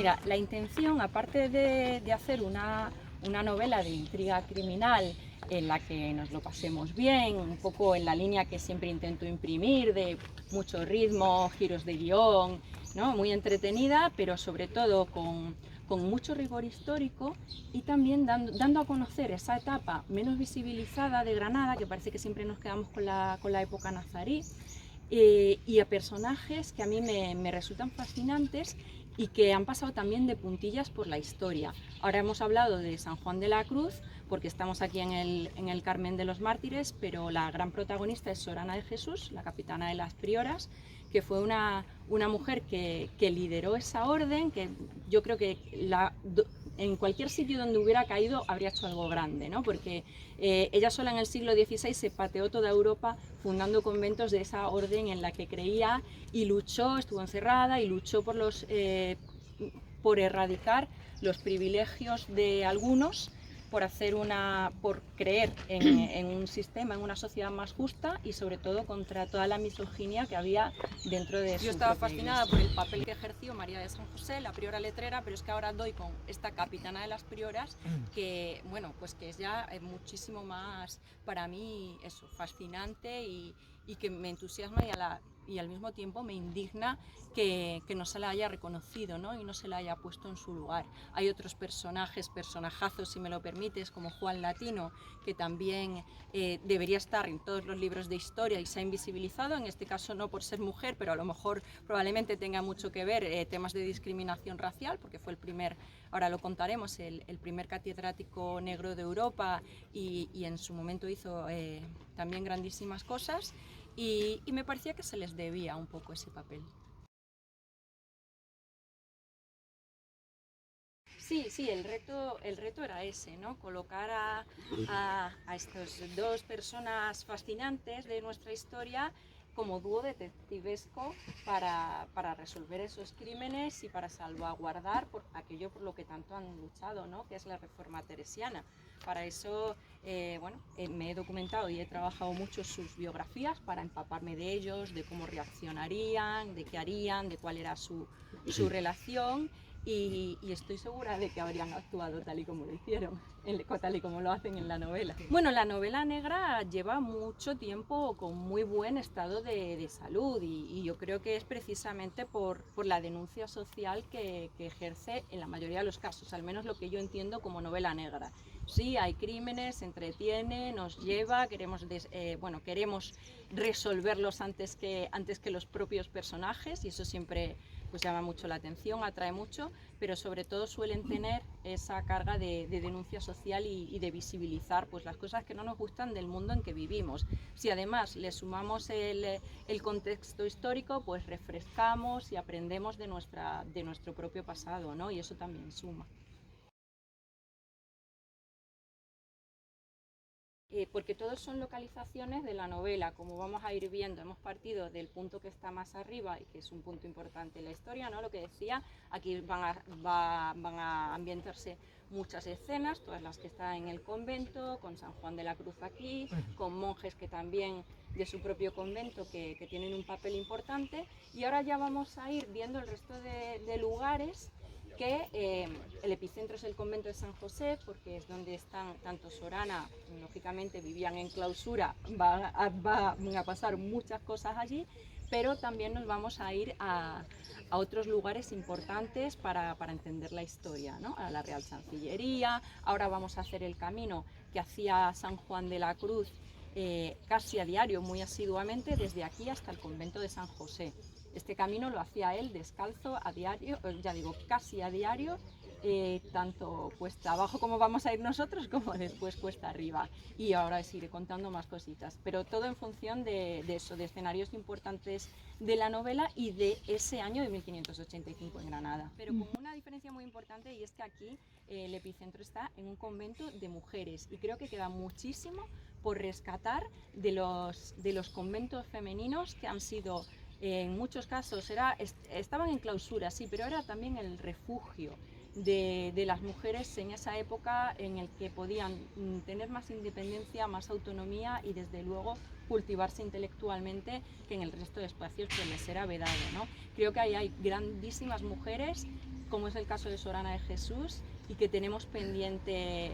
mira, la intención, aparte de hacer una novela de intriga criminal en la que nos lo pasemos bien, un poco en la línea que siempre intento imprimir, de mucho ritmo, giros de guión, ¿no? Muy entretenida, pero sobre todo con mucho rigor histórico, y también dando a conocer esa etapa menos visibilizada de Granada, que parece que siempre nos quedamos con la época nazarí, y a personajes que a mí me resultan fascinantes y que han pasado también de puntillas por la historia. Ahora hemos hablado de San Juan de la Cruz, porque estamos aquí en el Carmen de los Mártires, pero la gran protagonista es Sorana de Jesús, la capitana de las prioras, que fue una mujer que lideró esa orden, que yo creo que en cualquier sitio donde hubiera caído habría hecho algo grande, ¿no? Porque ella sola en el siglo XVI se pateó toda Europa fundando conventos de esa orden en la que creía, y luchó, estuvo encerrada y luchó por erradicar los privilegios de algunos, por creer en un sistema, en una sociedad más justa, y sobre todo contra toda la misoginia que había dentro de su. Yo estaba fascinada por el papel que ejerció María de San José, la priora letrera, pero es que ahora doy con esta capitana de las prioras, que bueno, pues que es ya muchísimo más, para mí, eso, fascinante, y que me entusiasma y al mismo tiempo me indigna que no se la haya reconocido, ¿no? Y no se la haya puesto en su lugar. Hay otros personajazos, si me lo permites, como Juan Latino, que también debería estar en todos los libros de historia y se ha invisibilizado, en este caso no por ser mujer, pero a lo mejor probablemente tenga mucho que ver temas de discriminación racial, porque fue el primer, ahora lo contaremos, el primer catedrático negro de Europa, y en su momento hizo también grandísimas cosas, y me parecía que se les debía un poco ese papel. Sí, el reto era ese, ¿no? Colocar a estas dos personas fascinantes de nuestra historia como dúo detectivesco para resolver esos crímenes y para salvaguardar por aquello por lo que tanto han luchado, ¿no? Que es la reforma teresiana. Para eso, me he documentado y he trabajado mucho sus biografías para empaparme de ellos, de cómo reaccionarían, de qué harían, de cuál era su relación. Y estoy segura de que habrían actuado tal y como lo hicieron, tal y como lo hacen en la novela. Bueno, la novela negra lleva mucho tiempo con muy buen estado de salud, y yo creo que es precisamente por la denuncia social que ejerce en la mayoría de los casos, al menos lo que yo entiendo como novela negra. Sí, hay crímenes, se entretiene, nos lleva, queremos resolverlos antes que los propios personajes, y eso siempre pues llama mucho la atención, atrae mucho, pero sobre todo suelen tener esa carga de denuncia social y de visibilizar pues las cosas que no nos gustan del mundo en que vivimos. Si además le sumamos el contexto histórico, pues refrescamos y aprendemos de nuestro propio pasado, ¿no? Y eso también suma. Porque todos son localizaciones de la novela, como vamos a ir viendo. Hemos partido del punto que está más arriba y que es un punto importante en la historia, ¿no? Lo que decía, aquí van a ambientarse muchas escenas, todas las que están en el convento, con San Juan de la Cruz aquí, con monjes que también de su propio convento que tienen un papel importante, y ahora ya vamos a ir viendo el resto de lugares que el epicentro es el convento de San José, porque es donde están tanto Sorana, lógicamente vivían en clausura, van a pasar muchas cosas allí, pero también nos vamos a ir a otros lugares importantes para entender la historia, ¿no? A la Real Chancillería. Ahora vamos a hacer el camino que hacía San Juan de la Cruz casi a diario, muy asiduamente, desde aquí hasta el convento de San José. Este camino lo hacía él descalzo a diario, ya digo, casi a diario, tanto cuesta abajo como vamos a ir nosotros, como después cuesta arriba. Y ahora os iré contando más cositas, pero todo en función de eso, de escenarios importantes de la novela y de ese año de 1585 en Granada. Pero con una diferencia muy importante, y es que aquí el epicentro está en un convento de mujeres, y creo que queda muchísimo por rescatar de los conventos femeninos que han sido, en muchos casos estaban en clausura, sí, pero era también el refugio de las mujeres en esa época, en el que podían tener más independencia, más autonomía, y desde luego cultivarse intelectualmente, que en el resto de espacios pues les era vedado, ¿no? Creo que ahí hay grandísimas mujeres como es el caso de Sorana de Jesús, y que tenemos pendiente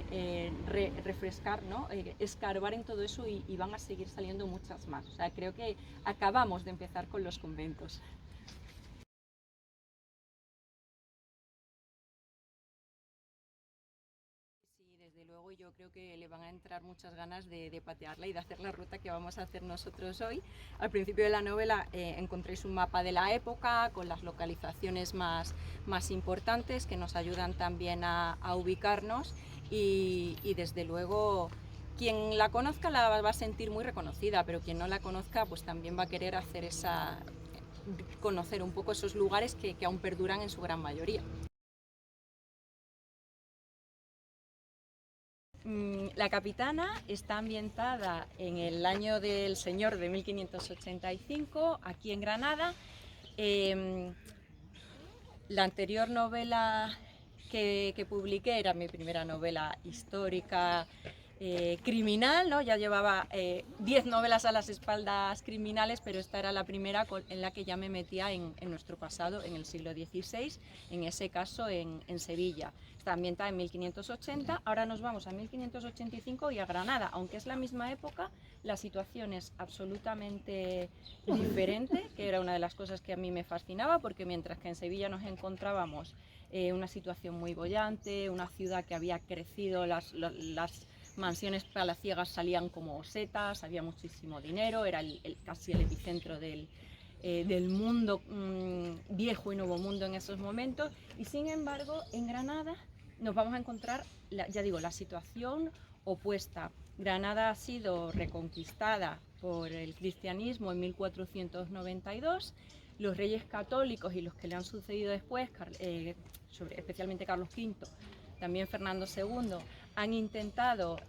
refrescar, ¿no? Escarbar en todo eso y van a seguir saliendo muchas más. O sea, creo que acabamos de empezar con los conventos. Desde luego yo creo que le van a entrar muchas ganas de patearla y de hacer la ruta que vamos a hacer nosotros hoy. Al principio de la novela encontréis un mapa de la época con las localizaciones más importantes que nos ayudan también a ubicarnos y desde luego quien la conozca la va a sentir muy reconocida, pero quien no la conozca pues también va a querer hacer conocer un poco esos lugares que aún perduran en su gran mayoría. La Capitana está ambientada en el año del Señor de 1585, aquí en Granada. La anterior novela que publiqué era mi primera novela histórica criminal, ¿no? Ya llevaba 10 novelas a las espaldas criminales, pero esta era la primera en la que ya me metía en nuestro pasado, en el siglo XVI, en ese caso en Sevilla. Está ambientada en 1580, ahora nos vamos a 1585 y a Granada, aunque es la misma época, la situación es absolutamente diferente, que era una de las cosas que a mí me fascinaba, porque mientras que en Sevilla nos encontrábamos una situación muy boyante, una ciudad que había crecido, las mansiones palaciegas salían como setas, había muchísimo dinero, era casi el epicentro del mundo viejo y nuevo mundo en esos momentos, y sin embargo en Granada nos vamos a encontrar, ya digo, la situación opuesta. Granada ha sido reconquistada por el cristianismo en 1492, los reyes católicos y los que le han sucedido después, especialmente Carlos V, también Fernando II, han intentado,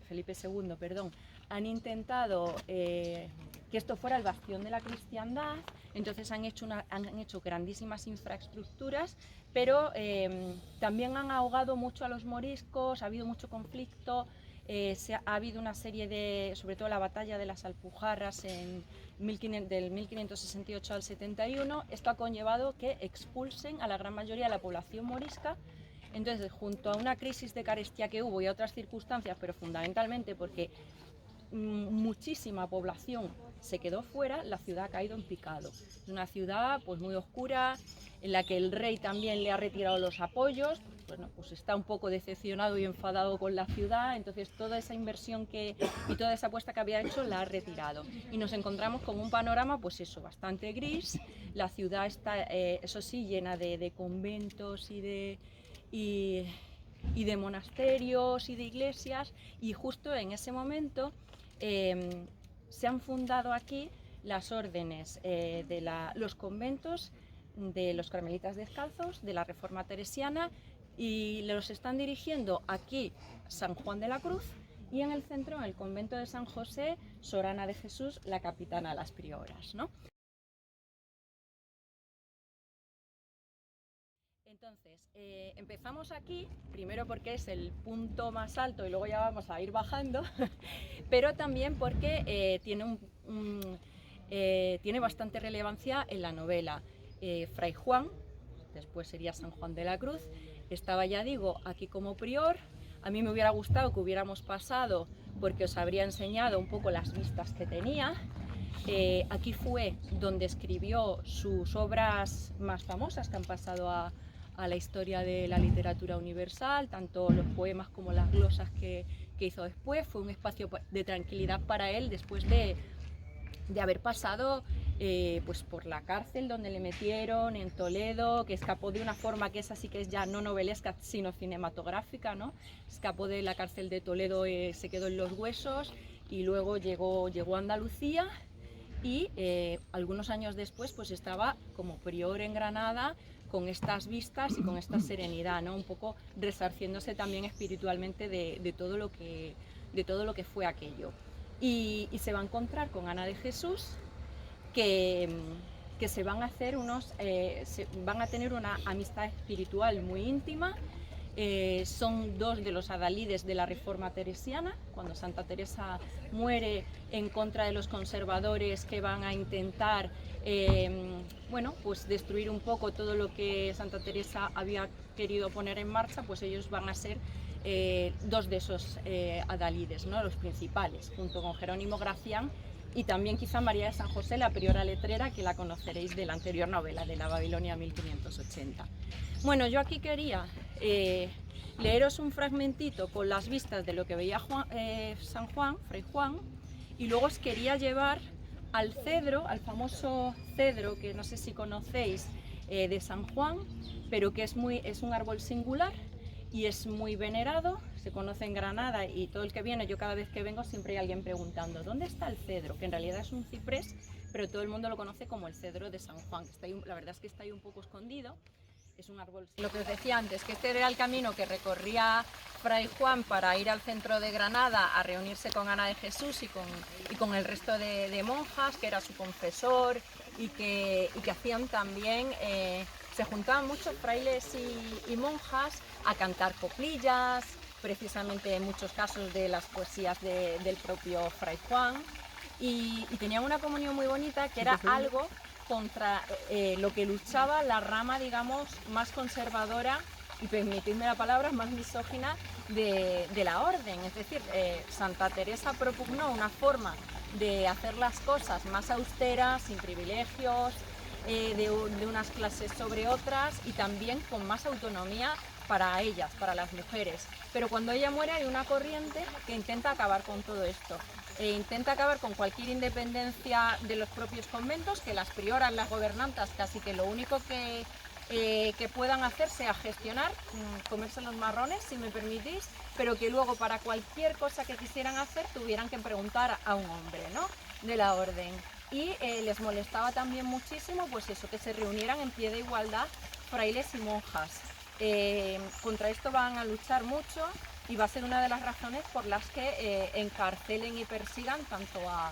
Felipe II, perdón, han intentado que esto fuera el bastión de la cristiandad, entonces han hecho grandísimas infraestructuras, pero también han ahogado mucho a los moriscos, ha habido mucho conflicto, ha habido una serie de, sobre todo la batalla de las Alpujarras del 1568 al 71, esto ha conllevado que expulsen a la gran mayoría de la población morisca. Entonces, junto a una crisis de carestía que hubo y a otras circunstancias, pero fundamentalmente porque muchísima población se quedó fuera, la ciudad ha caído en picado. Es una ciudad pues muy oscura, en la que el rey también le ha retirado los apoyos, bueno, pues está un poco decepcionado y enfadado con la ciudad, entonces toda esa inversión y toda esa apuesta que había hecho la ha retirado. Y nos encontramos con un panorama, pues eso, bastante gris. La ciudad está, eso sí, llena de conventos y de monasterios y de iglesias, y justo en ese momento se han fundado aquí las órdenes los conventos de los carmelitas descalzos, de la Reforma teresiana, y los están dirigiendo aquí San Juan de la Cruz, y en el centro, en el convento de San José, Sorana de Jesús, la capitana, las prioras, ¿no? Entonces, empezamos aquí, primero porque es el punto más alto y luego ya vamos a ir bajando, pero también porque tiene bastante relevancia en la novela. Fray Juan, después sería San Juan de la Cruz, estaba, ya digo, aquí como prior. A mí me hubiera gustado que hubiéramos pasado porque os habría enseñado un poco las vistas que tenía. Aquí fue donde escribió sus obras más famosas que han pasado a la historia de la literatura universal, tanto los poemas como las glosas que hizo después. Fue un espacio de tranquilidad para él después de haber pasado pues por la cárcel donde le metieron en Toledo, que escapó de una forma que esa sí que es ya no novelesca sino cinematográfica, ¿no? Escapó de la cárcel de Toledo, se quedó en los huesos y luego llegó a Andalucía, y algunos años después pues estaba como prior en Granada con estas vistas y con esta serenidad, ¿no? Un poco resarciéndose también espiritualmente de todo lo que fue aquello. Y se va a encontrar con Ana de Jesús, que se van a hacer van a tener una amistad espiritual muy íntima, son dos de los adalides de la Reforma teresiana, cuando Santa Teresa muere en contra de los conservadores que van a intentar bueno, pues destruir un poco todo lo que Santa Teresa había querido poner en marcha, pues ellos van a ser dos de esos adalides, ¿no? Los principales, junto con Jerónimo Gracián y también quizá María de San José, la priora letrera, que la conoceréis de la anterior novela, de la Babilonia 1580. Bueno, yo aquí quería leeros un fragmentito con las vistas de lo que veía San Juan, Fray Juan, y luego os quería llevar al cedro, al famoso cedro que no sé si conocéis, de San Juan, pero que es un árbol singular y es muy venerado, se conoce en Granada, y todo el que viene, yo cada vez que vengo siempre hay alguien preguntando ¿dónde está el cedro? Que en realidad es un ciprés, pero todo el mundo lo conoce como el cedro de San Juan, que está ahí, la verdad es que está ahí un poco escondido. Es un árbol. Lo que os decía antes, que este era el camino que recorría Fray Juan para ir al centro de Granada a reunirse con Ana de Jesús y con el resto de monjas, que era su confesor, y que hacían también, se juntaban muchos frailes y monjas a cantar coplillas, precisamente en muchos casos de las poesías del propio Fray Juan, y tenían una comunión muy bonita, que era algo contra lo que luchaba la rama, digamos, más conservadora y, permitidme la palabra, más misógina de la orden. Es decir, Santa Teresa propugnó una forma de hacer las cosas más austeras, sin privilegios, de unas clases sobre otras, y también con más autonomía para ellas, para las mujeres. Pero cuando ella muere hay una corriente que intenta acabar con todo esto. Intenta acabar con cualquier independencia de los propios conventos, que las prioras, las gobernantas, casi que lo único que puedan hacer sea gestionar, comerse los marrones, si me permitís, pero que luego para cualquier cosa que quisieran hacer tuvieran que preguntar a un hombre, ¿no?, de la orden. Y les molestaba también muchísimo, pues eso, que se reunieran en pie de igualdad frailes y monjas. Contra esto van a luchar mucho, y va a ser una de las razones por las que encarcelen y persigan tanto a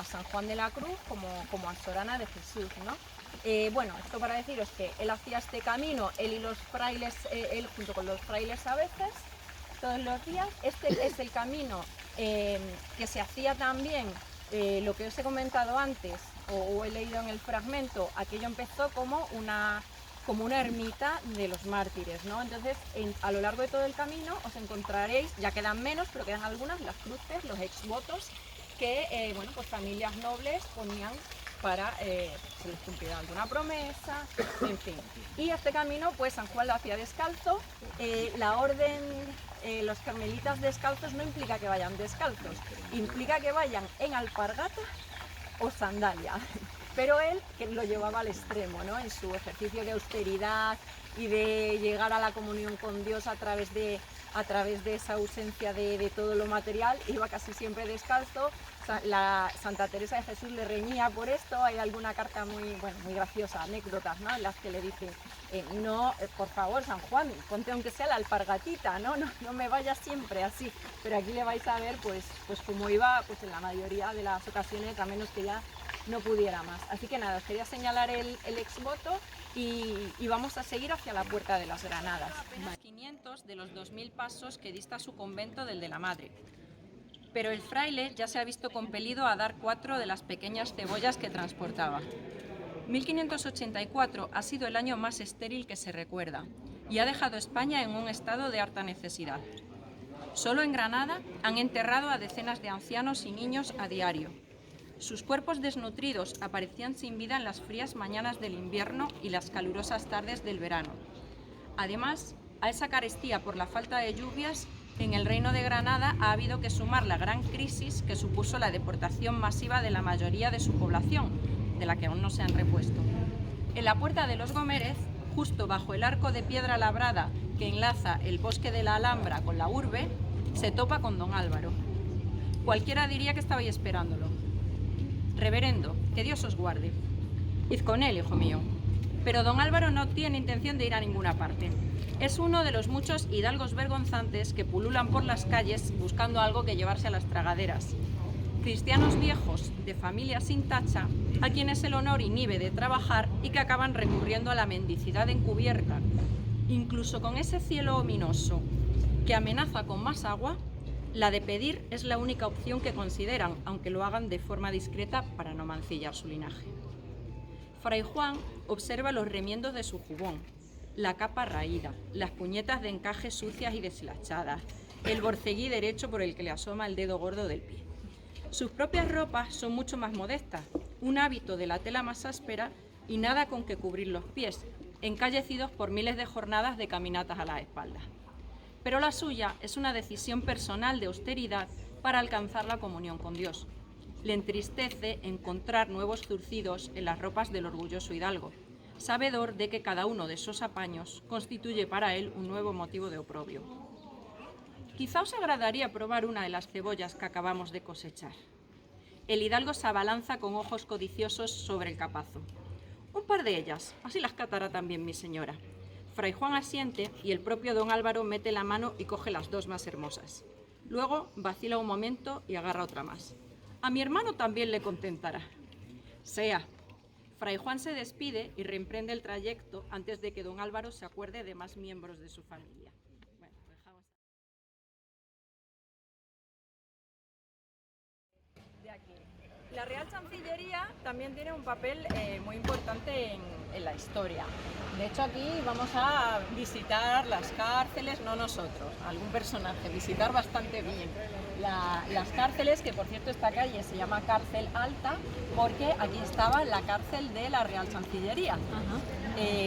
San Juan de la Cruz como a Sor Ana de Jesús, ¿no? Bueno, esto para deciros que él hacía este camino, él y los frailes, él junto con los frailes a veces, todos los días. Este es el camino que se hacía también, lo que os he comentado antes, o he leído en el fragmento, aquello empezó como una ermita de los mártires, ¿no? Entonces, a lo largo de todo el camino os encontraréis, ya quedan menos, pero quedan algunas, las cruces, los exvotos que, bueno, pues familias nobles ponían para se les cumpliera alguna promesa, en fin. Y este camino, pues San Juan lo hacía descalzo. La orden, los carmelitas descalzos no implica que vayan descalzos, implica que vayan en alpargata o sandalia. Pero él, que lo llevaba al extremo, ¿no?, en su ejercicio de austeridad y de llegar a la comunión con Dios a través de esa ausencia de todo lo material, iba casi siempre descalzo. La Santa Teresa de Jesús le reñía por esto. Hay alguna carta muy graciosa, anécdotas, ¿no?, en las que le dice, no, por favor, San Juan, ponte aunque sea la alpargatita, no me vayas siempre así. Pero aquí le vais a ver, pues como iba, pues en la mayoría de las ocasiones, a menos que ya no pudiera más. Así que nada, os quería señalar el exvoto y vamos a seguir hacia la Puerta de las Granadas. Apenas 500 de los 2000 pasos que dista su convento del de la Madre. Pero el fraile ya se ha visto compelido a dar 4 de las pequeñas cebollas que transportaba. 1584 ha sido el año más estéril que se recuerda y ha dejado España en un estado de harta necesidad. Solo en Granada han enterrado a decenas de ancianos y niños a diario. Sus cuerpos desnutridos aparecían sin vida en las frías mañanas del invierno y las calurosas tardes del verano. Además, a esa carestía por la falta de lluvias, en el Reino de Granada ha habido que sumar la gran crisis que supuso la deportación masiva de la mayoría de su población, de la que aún no se han repuesto. En la Puerta de los Gómez, justo bajo el arco de piedra labrada que enlaza el bosque de la Alhambra con la urbe, se topa con don Álvaro. Cualquiera diría que estabais esperándolo. Reverendo, que Dios os guarde. Id con él, hijo mío. Pero don Álvaro no tiene intención de ir a ninguna parte. Es uno de los muchos hidalgos vergonzantes que pululan por las calles buscando algo que llevarse a las tragaderas. Cristianos viejos, de familia sin tacha, a quienes el honor inhibe de trabajar y que acaban recurriendo a la mendicidad encubierta, Incluso con ese cielo ominoso que amenaza con más agua, la de pedir es la única opción que consideran, aunque lo hagan de forma discreta para no mancillar su linaje. Fray Juan observa los remiendos de su jubón, la capa raída, las puñetas de encaje sucias y deshilachadas, el borceguí derecho por el que le asoma el dedo gordo del pie. Sus propias ropas son mucho más modestas, un hábito de la tela más áspera y nada con que cubrir los pies, encallecidos por miles de jornadas de caminatas a las espaldas. Pero la suya es una decisión personal de austeridad para alcanzar la comunión con Dios. Le entristece encontrar nuevos zurcidos en las ropas del orgulloso hidalgo, sabedor de que cada uno de esos apaños constituye para él un nuevo motivo de oprobio. Quizá os agradaría probar una de las cebollas que acabamos de cosechar. El hidalgo se abalanza con ojos codiciosos sobre el capazo. Un par de ellas, así las catará también mi señora. Fray Juan asiente y el propio don Álvaro mete la mano y coge las dos más hermosas. Luego vacila un momento y agarra otra más. A mi hermano también le contentará. Sea. Fray Juan se despide y reemprende el trayecto antes de que don Álvaro se acuerde de más miembros de su familia. Bueno, dejamos de aquí. La Real Chancillería también tiene un papel muy importante en la historia. De hecho, aquí vamos a visitar las cárceles, no nosotros, algún personaje, visitar bastante bien las cárceles, que por cierto esta calle se llama Cárcel Alta porque aquí estaba la cárcel de la Real Chancillería.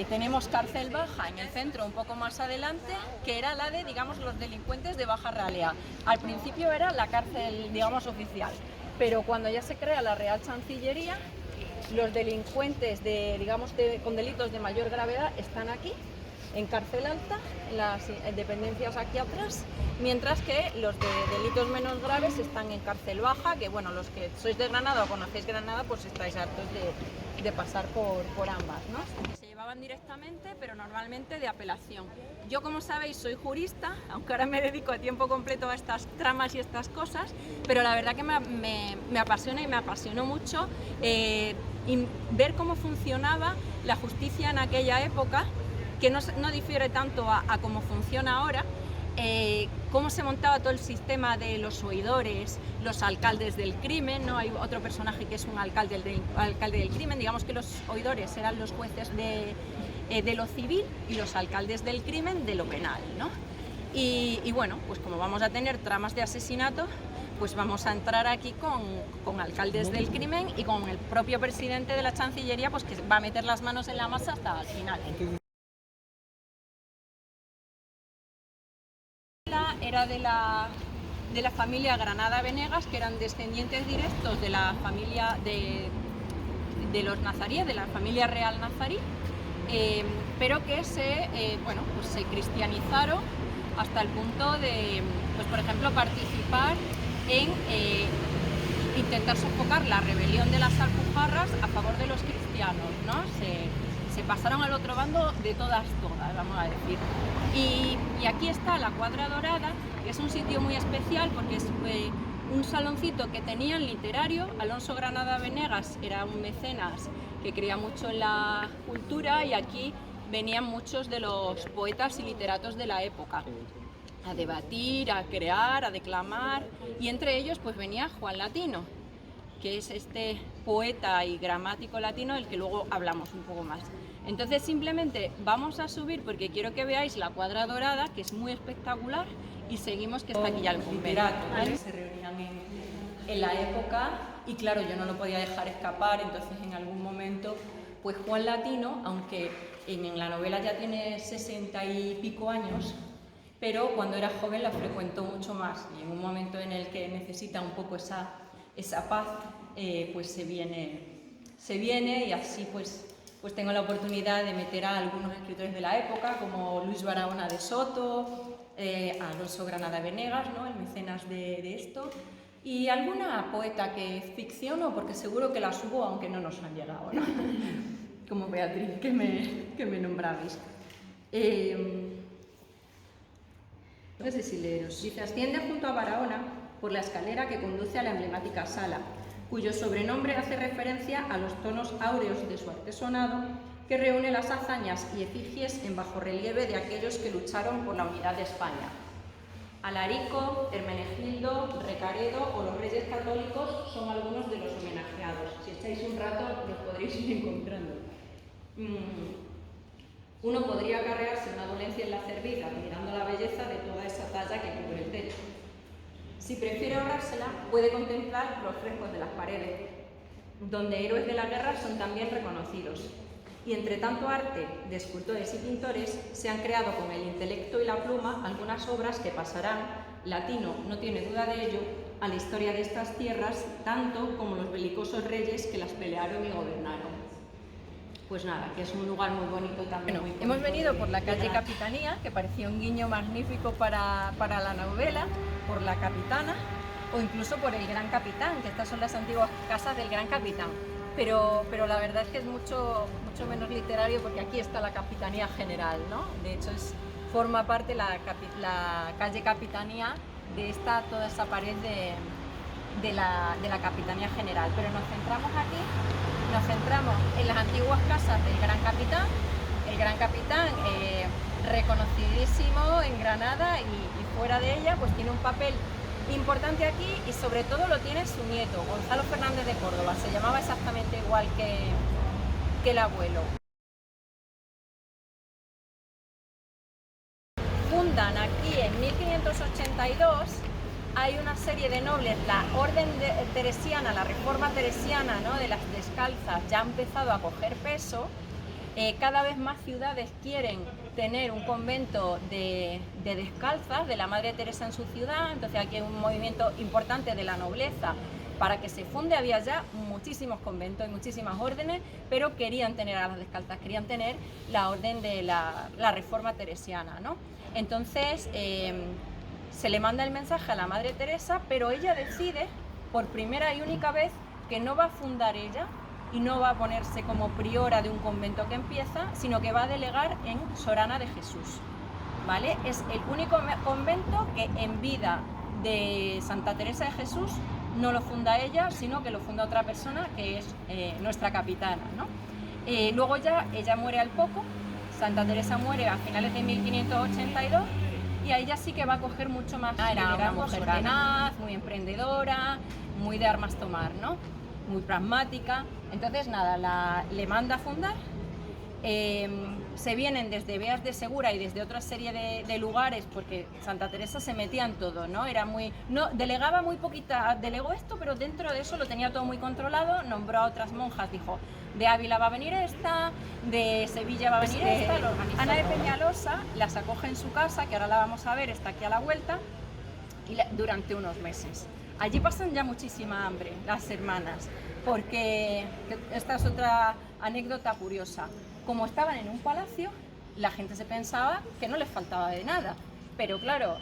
Tenemos Cárcel Baja en el centro, un poco más adelante, que era la de, digamos, los delincuentes de baja realea. Al principio era la cárcel, digamos, oficial, pero cuando ya se crea la Real Chancillería, los delincuentes con delitos de mayor gravedad están aquí, en Cárcel Alta, en las dependencias aquí atrás, mientras que los de delitos menos graves están en Cárcel Baja, que bueno, los que sois de Granada o conocéis Granada, pues estáis hartos de pasar por ambas, ¿no? Se llevaban directamente, pero normalmente de apelación. Yo, como sabéis, soy jurista, aunque ahora me dedico a tiempo completo a estas tramas y estas cosas, pero la verdad que me apasiona y me apasionó mucho ver cómo funcionaba la justicia en aquella época, que no difiere tanto a cómo funciona ahora, cómo se montaba todo el sistema de los oidores, los alcaldes del crimen, ¿no? Hay otro personaje que es un alcalde del crimen, digamos que los oidores eran los jueces de lo civil y los alcaldes del crimen de lo penal, ¿no? Y bueno, pues como vamos a tener tramas de asesinato, pues vamos a entrar aquí con alcaldes del crimen y con el propio presidente de la Chancillería, pues que va a meter las manos en la masa hasta el final. Era de la familia Granada Venegas, que eran descendientes directos de la familia de los nazaríes, de la familia real nazarí, pero que se cristianizaron hasta el punto de, pues, por ejemplo, participar en intentar sofocar la rebelión de las Alpujarras a favor de los cristianos, ¿no? Se pasaron al otro bando de todas, vamos a decir. Y aquí está la Cuadra Dorada, que es un sitio muy especial porque es un saloncito que tenían literario. Alonso Granada Venegas era un mecenas que creía mucho en la cultura y aquí venían muchos de los poetas y literatos de la época a debatir, a crear, a declamar, y entre ellos pues venía Juan Latino, que es este poeta y gramático latino del que luego hablamos un poco más. Entonces simplemente vamos a subir porque quiero que veáis la Cuadra Dorada, que es muy espectacular, y seguimos, que está aquí ya el literato, ¿vale? Se reunían en la época y claro, yo no lo podía dejar escapar, entonces en algún momento pues Juan Latino, aunque en la novela ya tiene 60 y pico años, pero cuando era joven la frecuentó mucho más y en un momento en el que necesita un poco esa paz, pues se viene y así pues tengo la oportunidad de meter a algunos escritores de la época, como Luis Barahona de Soto, Alonso Granada Venegas, ¿no? El mecenas de esto, y alguna poeta que ficciono, porque seguro que la subo aunque no nos han llegado, ¿no? Como Beatriz, que me nombrabais. No sé si leeros. Dice: asciende junto a Barahona por la escalera que conduce a la emblemática sala, cuyo sobrenombre hace referencia a los tonos áureos de su artesonado que reúne las hazañas y efigies en bajorrelieve de aquellos que lucharon por la unidad de España. Alarico, Hermenegildo, Recaredo o los Reyes Católicos son algunos de los homenajeados. Si echáis un rato los podréis ir encontrando. Uno podría acarrearse una dolencia en la cerviz admirando la belleza de toda esa talla que cubre el techo. Si prefiere ahorrársela, puede contemplar los frescos de las paredes, donde héroes de la guerra son también reconocidos. Y entre tanto arte de escultores y pintores, se han creado con el intelecto y la pluma algunas obras que pasarán, Latino no tiene duda de ello, a la historia de estas tierras, tanto como los belicosos reyes que las pelearon y gobernaron. Pues nada, que es un lugar muy bonito también. Bueno, hemos venido por la calle Capitanía, que parecía un guiño magnífico para la novela, por la Capitana o incluso por el Gran Capitán, que estas son las antiguas casas del Gran Capitán. Pero la verdad es que es mucho menos literario porque aquí está la Capitanía General, ¿no? De hecho, forma parte la calle Capitanía de toda esa pared de la Capitanía General. Pero nos centramos aquí, nos centramos en las antiguas casas del Gran Capitán. El Gran Capitán, reconocidísimo en Granada y fuera de ella, pues tiene un papel importante aquí y sobre todo lo tiene su nieto, Gonzalo Fernández de Córdoba. Se llamaba exactamente igual que el abuelo. Fundan aquí en 1582, hay una serie de nobles, la orden teresiana, la reforma teresiana, ¿no?, de las descalzas ya ha empezado a coger peso. Cada vez más ciudades quieren tener un convento de descalzas de la Madre Teresa en su ciudad, entonces aquí hay un movimiento importante de la nobleza para que se funde. Había ya muchísimos conventos y muchísimas órdenes, pero querían tener a las descalzas, querían tener la orden de la Reforma Teresiana, ¿no? Entonces se le manda el mensaje a la Madre Teresa, pero ella decide por primera y única vez que no va a fundar ella y no va a ponerse como priora de un convento que empieza, sino que va a delegar en Sorana de Jesús, ¿vale? Es el único convento que en vida de Santa Teresa de Jesús no lo funda ella, sino que lo funda otra persona, que es nuestra capitana, ¿no? Luego ya ella muere al poco, Santa Teresa muere a finales de 1582 y ahí ya sí que va a coger mucho más. Era una mujer tenaz, muy emprendedora, muy de armas tomar, ¿no? Muy pragmática. Entonces nada, le manda a fundar. Se vienen desde Beas de Segura y desde otra serie de lugares, porque Santa Teresa se metía en todo, ¿no? Delegaba muy poquita, delegó esto, pero dentro de eso lo tenía todo muy controlado. Nombró a otras monjas, dijo, de Ávila va a venir esta, de Sevilla va a venir esta, lo organizó. Ana de Peñalosa las acoge en su casa, que ahora la vamos a ver, está aquí a la vuelta, y durante unos meses. Allí pasan ya muchísima hambre las hermanas, porque esta es otra anécdota curiosa. Como estaban en un palacio, la gente se pensaba que no les faltaba de nada, pero claro,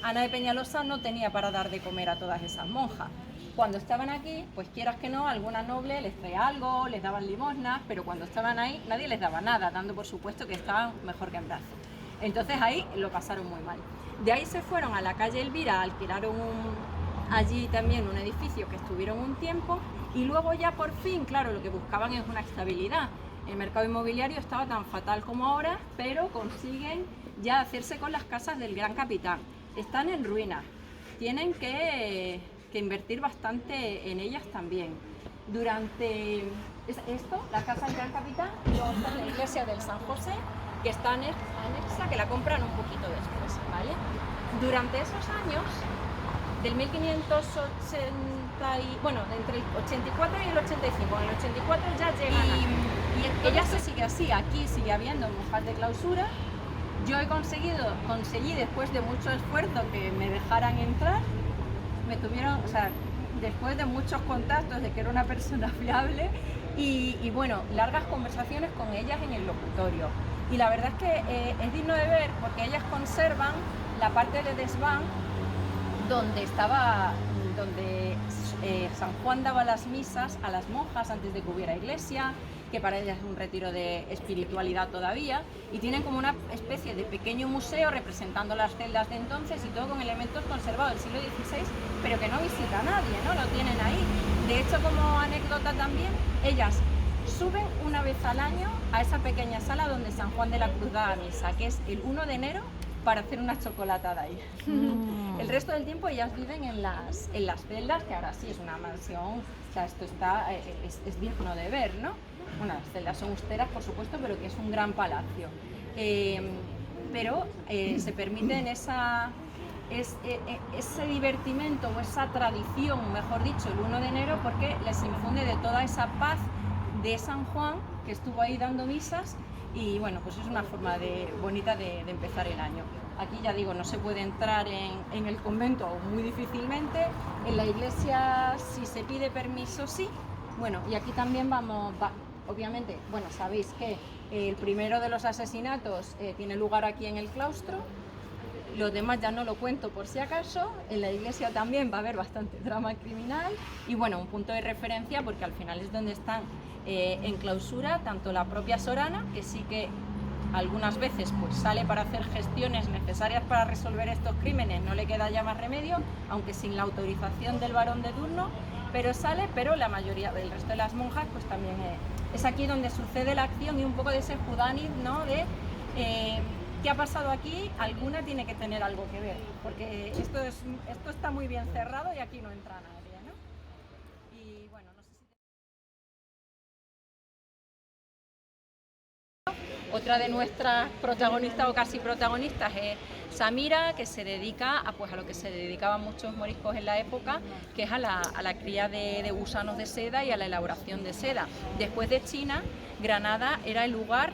Ana de Peñalosa no tenía para dar de comer a todas esas monjas. Cuando estaban aquí, pues quieras que no, alguna noble les traía algo, les daban limosnas, pero cuando estaban ahí nadie les daba nada, dando por supuesto que estaban mejor que en brazos. Entonces ahí lo pasaron muy mal. De ahí se fueron a la calle Elvira, alquilaron allí también un edificio que estuvieron un tiempo y luego ya por fin, claro, lo que buscaban es una estabilidad. El mercado inmobiliario estaba tan fatal como ahora, pero consiguen ya hacerse con las casas del Gran Capitán. Están en ruinas, tienen que invertir bastante en ellas también. Durante esto, la casa del Gran Capitán, y luego está la iglesia del San José, que está anexa, que la compran un poquito después, ¿vale? Durante esos años, del 1580 entre el 84 y el 85, en el 84 ya llegan y ella se sigue así, aquí sigue habiendo monjas de clausura. Yo conseguí después de mucho esfuerzo que me dejaran entrar, después de muchos contactos, de que era una persona fiable y bueno, largas conversaciones con ellas en el locutorio. Y la verdad es que es digno de ver porque ellas conservan la parte de desván donde San Juan daba las misas a las monjas antes de que hubiera iglesia, que para ellas es un retiro de espiritualidad todavía, y tienen como una especie de pequeño museo representando las celdas de entonces y todo con elementos conservados del siglo XVI, pero que no visita nadie, ¿no? Lo tienen ahí. De hecho, como anécdota también, ellas suben una vez al año a esa pequeña sala donde San Juan de la Cruz da misa, que es el 1 de enero, para hacer una chocolatada ahí. El resto del tiempo ellas viven en las celdas, que ahora sí es una mansión, o sea, esto está, es digno de ver, ¿no? Bueno, las celdas son austeras, por supuesto, pero que es un gran palacio. Pero se permiten ese divertimento o esa tradición, mejor dicho, el 1 de enero, porque les infunde de toda esa paz de San Juan, que estuvo ahí dando misas, y bueno, pues es una forma bonita de empezar el año. Aquí ya digo, no se puede entrar en el convento muy difícilmente, en la iglesia si se pide permiso sí, bueno, y aquí también obviamente, bueno, sabéis que el primero de los asesinatos tiene lugar aquí en el claustro, los demás ya no lo cuento por si acaso, en la iglesia también va a haber bastante drama criminal y bueno, un punto de referencia porque al final es donde están en clausura tanto la propia Sorana, que sí que algunas veces pues sale para hacer gestiones necesarias para resolver estos crímenes, no le queda ya más remedio, aunque sin la autorización del varón de turno, pero sale, pero la mayoría del resto de las monjas pues también es aquí donde sucede la acción y un poco de ese judanis, ¿no? De ¿qué ha pasado aquí? Alguna tiene que tener algo que ver, porque esto está muy bien cerrado y aquí no entra nadie, ¿no? Y bueno, no sé si... Otra de nuestras protagonistas o casi protagonistas es Samira, que se dedica a lo que se dedicaban muchos moriscos en la época, que es a la cría de gusanos de seda y a la elaboración de seda. Después de China, Granada era el lugar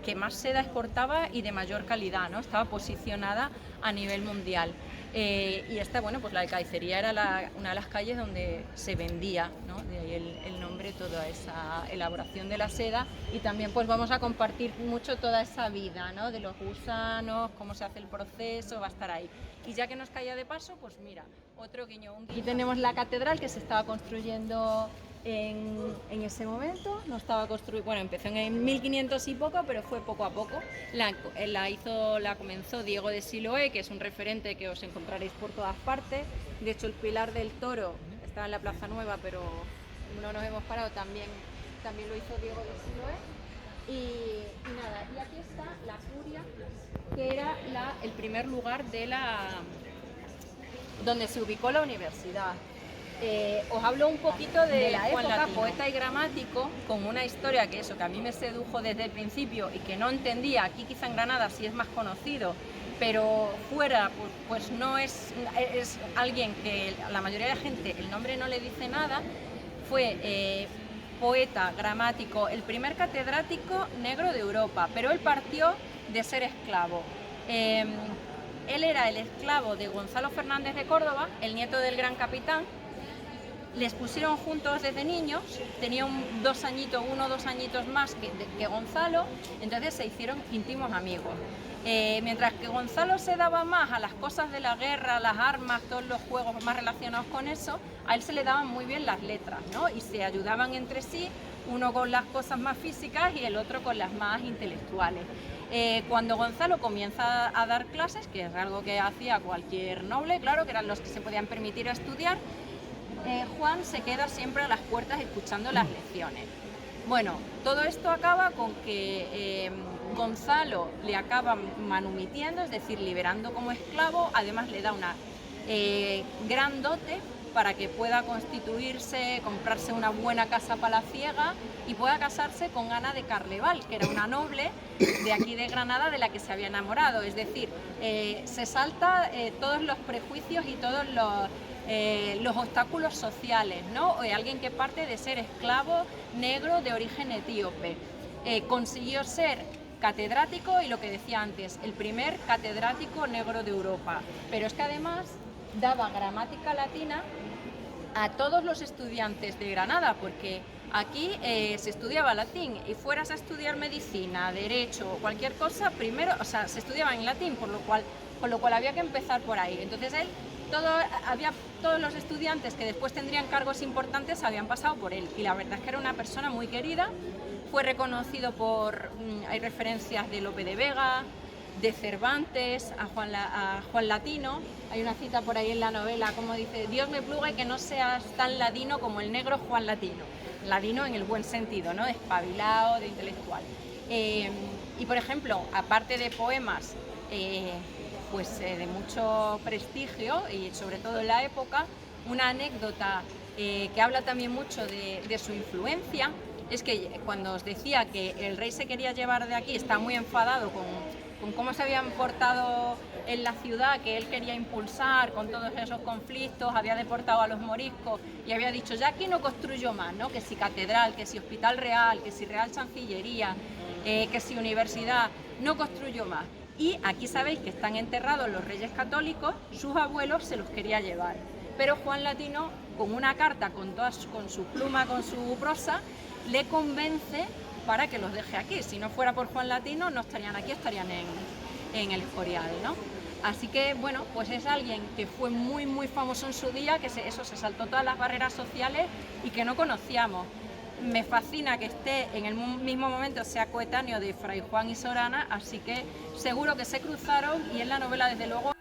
que más seda exportaba y de mayor calidad, ¿no? Estaba posicionada a nivel mundial. Y esta, bueno, pues la alcaicería era una de las calles donde se vendía, ¿no? De ahí el nombre, toda esa elaboración de la seda, y también pues vamos a compartir mucho toda esa vida, ¿no? De los gusanos, cómo se hace el proceso, va a estar ahí. Y ya que nos caía de paso, pues mira, otro guiño. Aquí tenemos la catedral que se estaba construyendo en ese momento, no estaba construido, bueno, empezó en 1500 y poco, pero fue poco a poco. La comenzó Diego de Siloé, que es un referente que os encontraréis por todas partes. De hecho, el Pilar del Toro estaba en la Plaza Nueva, pero no nos hemos parado, también lo hizo Diego de Siloé. Y nada, y aquí está la Curia, que era el primer lugar donde se ubicó la universidad. Os hablo un poquito de la Juan época, poeta y gramático, con una historia que a mí me sedujo desde el principio y que no entendía. Aquí quizá en Granada sí es más conocido, pero fuera pues no es alguien que la mayoría de la gente el nombre no le dice nada. Fue poeta, gramático, el primer catedrático negro de Europa, pero él partió de ser esclavo. Él era el esclavo de Gonzalo Fernández de Córdoba, el nieto del gran capitán. Les pusieron juntos desde niños, tenía uno o dos añitos más que Gonzalo, entonces se hicieron íntimos amigos. Mientras que Gonzalo se daba más a las cosas de la guerra, las armas, todos los juegos más relacionados con eso, a él se le daban muy bien las letras, ¿no? Y se ayudaban entre sí, uno con las cosas más físicas y el otro con las más intelectuales. Cuando Gonzalo comienza a dar clases, que es algo que hacía cualquier noble, claro, que eran los que se podían permitir estudiar, Juan se queda siempre a las puertas escuchando las lecciones. Bueno, todo esto acaba con que Gonzalo le acaba manumitiendo, es decir, liberando como esclavo, además le da una gran dote para que pueda constituirse, comprarse una buena casa palaciega y pueda casarse con Ana de Carleval, que era una noble de aquí de Granada de la que se había enamorado. Es decir, se salta todos los prejuicios y todos los obstáculos sociales, ¿no? O alguien que parte de ser esclavo negro de origen etíope. Consiguió ser catedrático y lo que decía antes, el primer catedrático negro de Europa. Pero es que además daba gramática latina a todos los estudiantes de Granada, porque aquí se estudiaba latín y fueras a estudiar medicina, derecho o cualquier cosa, primero, o sea, se estudiaba en latín, con lo cual había que empezar por ahí. Entonces todos los estudiantes que después tendrían cargos importantes habían pasado por él, y la verdad es que era una persona muy querida. Fue reconocido hay referencias de Lope de Vega, de Cervantes a Juan Latino. Hay una cita por ahí en la novela, como dice: Dios me plugue que no seas tan ladino como el negro Juan Latino. Ladino en el buen sentido, ¿no? De espabilado, de intelectual. Y por ejemplo, aparte de poemas de mucho prestigio, y sobre todo en la época, una anécdota que habla también mucho de su influencia es que cuando os decía que el rey se quería llevar de aquí, está muy enfadado con cómo se habían portado en la ciudad, que él quería impulsar con todos esos conflictos, había deportado a los moriscos y había dicho: ya aquí no construyo más, ¿no? Que si catedral, que si hospital real, que si real chancillería, que si universidad, no construyo más. Y aquí sabéis que están enterrados los reyes católicos, sus abuelos se los quería llevar. Pero Juan Latino, con una carta, con su pluma, con su prosa, le convence para que los deje aquí. Si no fuera por Juan Latino, no estarían aquí, estarían en el Escorial, ¿no? Así que, bueno, pues es alguien que fue muy, muy famoso en su día, que se saltó todas las barreras sociales y que no conocíamos. Me fascina que esté en el mismo momento, sea coetáneo de Fray Juan y Sorana, así que seguro que se cruzaron, y en la novela, desde luego,